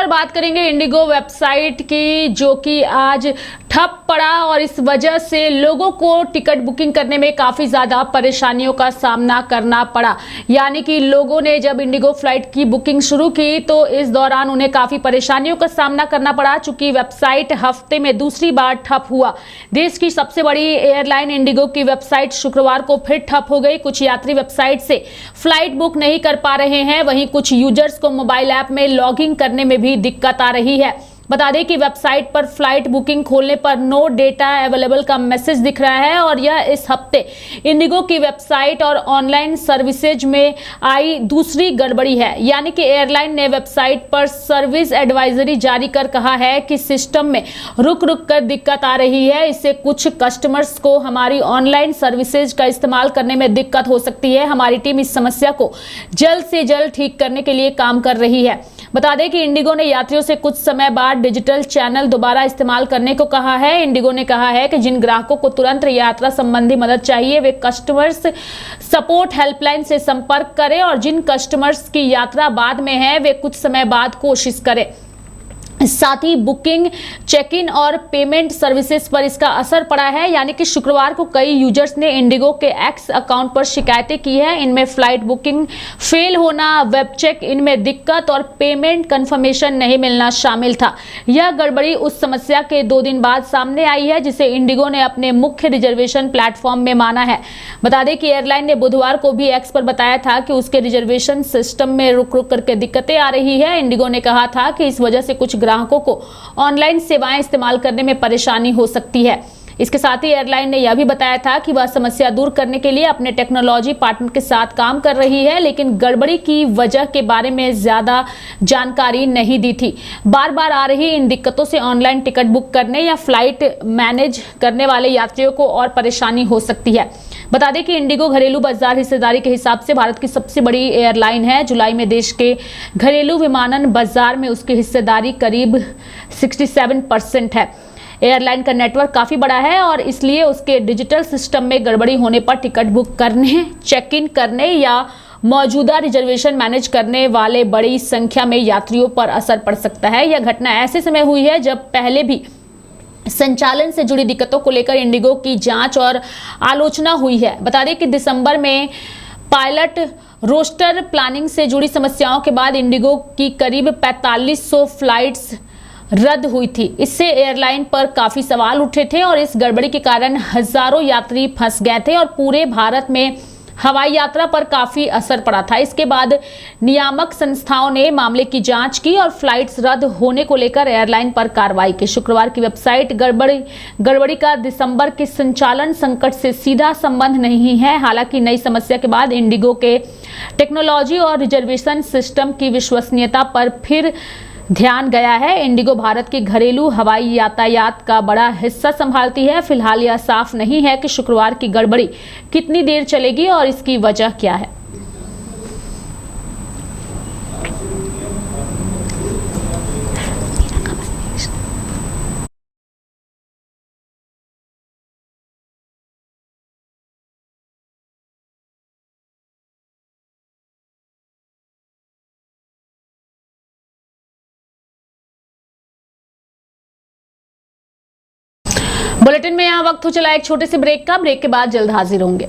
और बात करेंगे इंडिगो वेबसाइट की, जो कि आज ठप पड़ा और इस वजह से लोगों को टिकट बुकिंग करने में काफ़ी ज़्यादा परेशानियों का सामना करना पड़ा। यानी कि लोगों ने जब इंडिगो फ्लाइट की बुकिंग शुरू की तो इस दौरान उन्हें काफ़ी परेशानियों का सामना करना पड़ा, चूंकि वेबसाइट हफ्ते में दूसरी बार ठप हुआ। देश की सबसे बड़ी एयरलाइन इंडिगो की वेबसाइट शुक्रवार को फिर ठप हो गई। कुछ यात्री वेबसाइट से फ्लाइट बुक नहीं कर पा रहे हैं, वहीं कुछ यूजर्स को मोबाइल ऐप में लॉगिंग करने में भी दिक्कत आ रही है। बता दें कि वेबसाइट पर फ्लाइट बुकिंग खोलने पर नो डेटा अवेलेबल का मैसेज दिख रहा है और यह इस हफ्ते इंडिगो की वेबसाइट और ऑनलाइन सर्विसेज में आई दूसरी गड़बड़ी है। यानी कि एयरलाइन ने वेबसाइट पर सर्विस एडवाइजरी जारी कर कहा है कि सिस्टम में रुक कर दिक्कत आ रही है। इससे कुछ कस्टमर्स को हमारी ऑनलाइन सर्विसेज का इस्तेमाल करने में दिक्कत हो सकती है। हमारी टीम इस समस्या को जल्द से जल्द ठीक करने के लिए काम कर रही है। बता दें कि इंडिगो ने यात्रियों से कुछ समय बाद डिजिटल चैनल दोबारा इस्तेमाल करने को कहा है। इंडिगो ने कहा है कि जिन ग्राहकों को तुरंत यात्रा संबंधी मदद चाहिए वे कस्टमर्स सपोर्ट हेल्पलाइन से संपर्क करें और जिन कस्टमर्स की यात्रा बाद में है वे कुछ समय बाद कोशिश करें। साथ ही बुकिंग, चेक इन और पेमेंट सर्विसेज पर इसका असर पड़ा है। यानी कि शुक्रवार को कई यूजर्स ने इंडिगो के एक्स अकाउंट पर शिकायतें की है। इनमें फ्लाइट बुकिंग फेल होना, वेब चेक इन में दिक्कत और पेमेंट कंफर्मेशन नहीं मिलना शामिल था। यह गड़बड़ी उस समस्या के 2 दिन बाद सामने आई है जिसे इंडिगो ने अपने मुख्य रिजर्वेशन प्लेटफॉर्म में माना है। बता दें कि एयरलाइन ने बुधवार को भी एक्स पर बताया था कि उसके रिजर्वेशन सिस्टम में रुक करके दिक्कतें आ रही है। इंडिगो ने कहा था कि इस वजह से कुछ ग्राहकों को ऑनलाइन सेवाएं इस्तेमाल करने में परेशानी हो सकती है। इसके साथ ही एयरलाइन ने यह भी बताया था कि वह समस्या दूर करने के लिए अपने टेक्नोलॉजी पार्टनर के साथ काम कर रही है, लेकिन गड़बड़ी की वजह के बारे में ज्यादा जानकारी नहीं दी थी। बार बार आ रही इन दिक्कतों से ऑनलाइन टिकट बुक करने या फ्लाइट मैनेज करने वाले यात्रियों को और परेशानी हो सकती है। बता दें कि इंडिगो घरेलू बाजार हिस्सेदारी के हिसाब से भारत की सबसे बड़ी एयरलाइन है। जुलाई में देश के घरेलू विमानन बाजार में उसकी हिस्सेदारी करीब 67% है। एयरलाइन का नेटवर्क काफ़ी बड़ा है और इसलिए उसके डिजिटल सिस्टम में गड़बड़ी होने पर टिकट बुक करने, चेक इन करने या मौजूदा रिजर्वेशन मैनेज करने वाले बड़ी संख्या में यात्रियों पर असर पड़ सकता है। यह घटना ऐसे समय हुई है जब पहले भी संचालन से जुड़ी दिक्कतों को लेकर इंडिगो की जांच और आलोचना हुई है। बता दें कि दिसंबर में पायलट रोस्टर प्लानिंग से जुड़ी समस्याओं के बाद इंडिगो की करीब 4500 फ्लाइट्स रद्द हुई थी। इससे एयरलाइन पर काफी सवाल उठे थे और इस गड़बड़ी के कारण हजारों यात्री फंस गए थे और पूरे भारत में हवाई यात्रा पर काफी असर पड़ा था। इसके बाद नियामक संस्थाओं ने मामले की जांच की और फ्लाइट्स रद्द होने को लेकर एयरलाइन पर कार्रवाई की। शुक्रवार की वेबसाइट गड़बड़ी का दिसंबर के संचालन संकट से सीधा संबंध नहीं है। हालांकि नई समस्या के बाद इंडिगो के टेक्नोलॉजी और रिजर्वेशन सिस्टम की विश्वसनीयता पर फिर ध्यान गया है। इंडिगो भारत की घरेलू हवाई यातायात का बड़ा हिस्सा संभालती है। फिलहाल यह साफ नहीं है कि शुक्रवार की गड़बड़ी कितनी देर चलेगी और इसकी वजह क्या है। बुलेटिन में यहाँ वक्त हो चला एक छोटे से ब्रेक का। ब्रेक के बाद जल्द हाजिर होंगे।